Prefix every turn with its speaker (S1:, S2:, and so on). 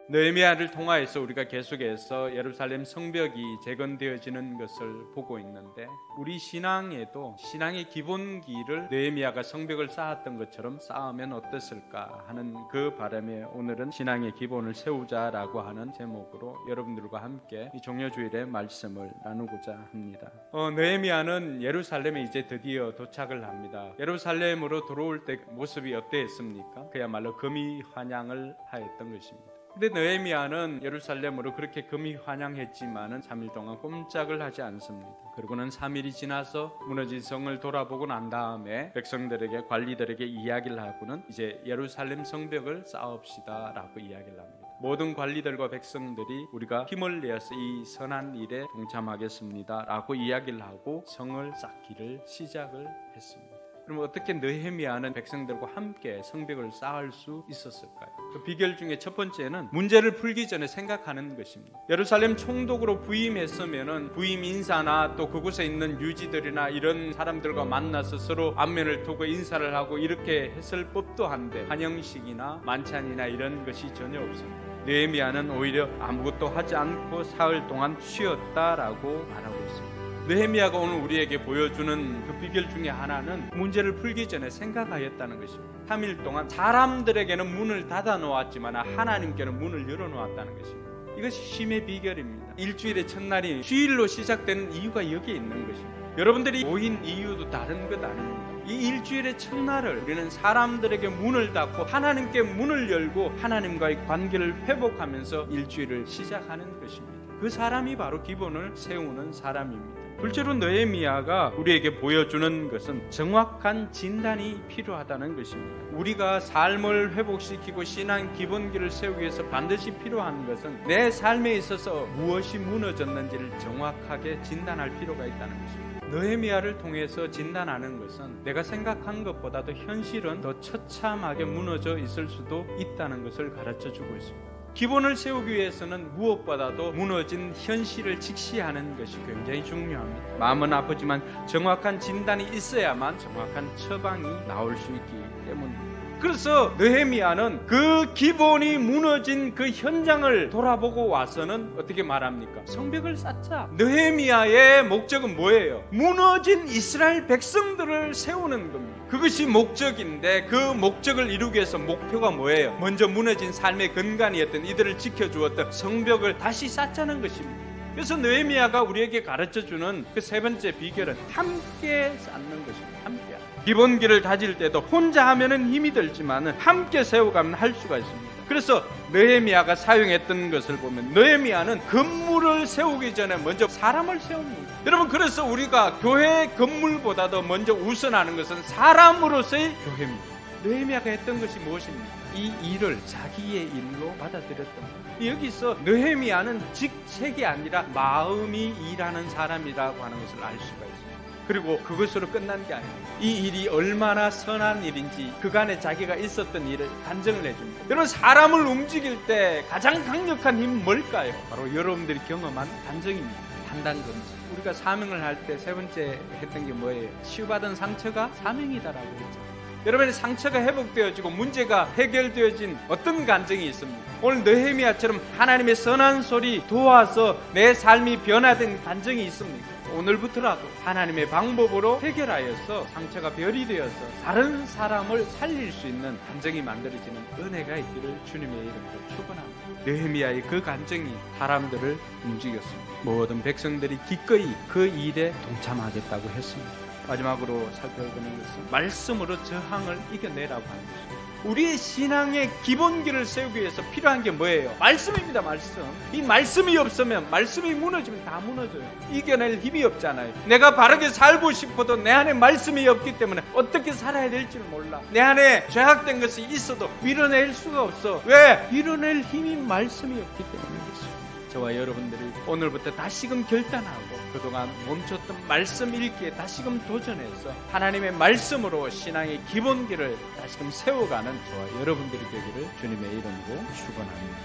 S1: 느헤미야를 통하여서 우리가 계속해서 예루살렘 성벽이 재건되어지는 것을 보고 있는데, 우리 신앙에도 신앙의 기본기를 느헤미야가 성벽을 쌓았던 것처럼 쌓으면 어땠을까 하는 그 바람에 오늘은 신앙의 기본을 세우자라고 하는 제목으로 여러분들과 함께 이 종려주일의 말씀을 나누고자 합니다. 느헤미야는 예루살렘에 이제 드디어 도착을 합니다. 예루살렘으로 들어올 때 모습이 어땠습니까? 그야말로 금이 환향을 하였던 것입니다. 근데 느헤미야는 예루살렘으로 그렇게 금이 환영했지만은 3일 동안 꼼짝을 하지 않습니다. 그리고는 3일이 지나서 무너진 성을 돌아보고 난 다음에 백성들에게, 관리들에게 이야기를 하고는 이제 예루살렘 성벽을 쌓읍시다 라고 이야기를 합니다. 모든 관리들과 백성들이 우리가 힘을 내어서 이 선한 일에 동참하겠습니다 라고 이야기를 하고 성을 쌓기를 시작을 했습니다. 그럼 어떻게 느헤미야는 백성들과 함께 성벽을 쌓을 수 있었을까요? 그 비결 중에 첫 번째는 문제를 풀기 전에 생각하는 것입니다. 예루살렘 총독으로 부임했으면은 부임 인사나 또 그곳에 있는 유지들이나 이런 사람들과 만나서 서로 안면을 두고 인사를 하고 이렇게 했을 법도 한데, 환영식이나 만찬이나 이런 것이 전혀 없습니다. 느헤미야는 오히려 아무것도 하지 않고 사흘 동안 쉬었다라고 말하고 있습니다. 느헤미야가 오늘 우리에게 보여주는 그 비결 중에 하나는 문제를 풀기 전에 생각하였다는 것입니다. 3일 동안 사람들에게는 문을 닫아 놓았지만 하나님께는 문을 열어 놓았다는 것입니다. 이것이 쉼의 비결입니다. 일주일의 첫날이 주일로 시작되는 이유가 여기에 있는 것입니다. 여러분들이 모인 이유도 다른 것 아닙니다. 이 일주일의 첫날을 우리는 사람들에게 문을 닫고 하나님께 문을 열고 하나님과의 관계를 회복하면서 일주일을 시작하는 것입니다. 그 사람이 바로 기본을 세우는 사람입니다. 둘째로 느헤미야가 우리에게 보여주는 것은 정확한 진단이 필요하다는 것입니다. 우리가 삶을 회복시키고 신앙 기본기를 세우기 위해서 반드시 필요한 것은 내 삶에 있어서 무엇이 무너졌는지를 정확하게 진단할 필요가 있다는 것입니다. 느헤미야를 통해서 진단하는 것은 내가 생각한 것보다도 현실은 더 처참하게 무너져 있을 수도 있다는 것을 가르쳐주고 있습니다. 기본을 세우기 위해서는 무엇보다도 무너진 현실을 직시하는 것이 굉장히 중요합니다. 마음은 아프지만 정확한 진단이 있어야만 정확한 처방이 나올 수 있기 때문입니다. 그래서 느헤미야는 그 기본이 무너진 그 현장을 돌아보고 와서는 어떻게 말합니까? 성벽을 쌓자. 느헤미야의 목적은 뭐예요? 무너진 이스라엘 백성들을 세우는 겁니다. 그것이 목적인데 그 목적을 이루기 위해서 목표가 뭐예요? 먼저 무너진 삶의 근간이었던 이들을 지켜주었던 성벽을 다시 쌓자는 것입니다. 그래서 느헤미야가 우리에게 가르쳐주는 그 세 번째 비결은 함께 쌓는 것입니다. 함께. 기본기를 다질 때도 혼자 하면은 힘이 들지만 함께 세워가면 할 수가 있습니다. 그래서 느헤미야가 사용했던 것을 보면 느헤미야는 건물을 세우기 전에 먼저 사람을 세웁니다. 여러분, 그래서 우리가 교회 건물보다도 먼저 우선하는 것은 사람으로서의 교회입니다. 느헤미야가 했던 것이 무엇입니까? 이 일을 자기의 일로 받아들였던 겁니다. 여기서 느헤미야는 직책이 아니라 마음이 일하는 사람이라고 하는 것을 알 수가 있습니다. 그리고 그것으로 끝난 게 아닙니다. 이 일이 얼마나 선한 일인지 그간에 자기가 있었던 일을 단정을 해줍니다. 여러분, 사람을 움직일 때 가장 강력한 힘은 뭘까요? 바로 여러분들이 경험한 단정입니다. 판단금지. 우리가 사명을 할 때 세 번째 했던 게 뭐예요? 치유받은 상처가 사명이다라고 했죠. 여러분의 상처가 회복되어지고 문제가 해결되어진 어떤 감정이 있습니까? 오늘 느헤미야처럼 하나님의 선한 소리 도와서 내 삶이 변화된 감정이 있습니까? 오늘부터라도 하나님의 방법으로 해결하여서 상처가 별이 되어서 다른 사람을 살릴 수 있는 감정이 만들어지는 은혜가 있기를 주님의 이름으로 축원합니다. 느헤미야의 그 감정이 사람들을 움직였습니다. 모든 백성들이 기꺼이 그 일에 동참하겠다고 했습니다. 마지막으로 살펴보는 것은 말씀으로 저항을 이겨내라고 하는 것입니다. 우리의 신앙의 기본기를 세우기 위해서 필요한 게 뭐예요? 말씀입니다. 말씀. 이 말씀이 없으면, 말씀이 무너지면 다 무너져요. 이겨낼 힘이 없잖아요. 내가 바르게 살고 싶어도 내 안에 말씀이 없기 때문에 어떻게 살아야 될지를 몰라. 내 안에 죄악된 것이 있어도 밀어낼 수가 없어. 왜? 밀어낼 힘이 말씀이 없기 때문에 그렇습니다. 저와 여러분들이 오늘부터 다시금 결단하고 그동안 멈췄던 말씀 읽기에 다시금 도전해서 하나님의 말씀으로 신앙의 기본기를 다시금 세워가는 저와 여러분들이 되기를 주님의 이름으로 축원합니다.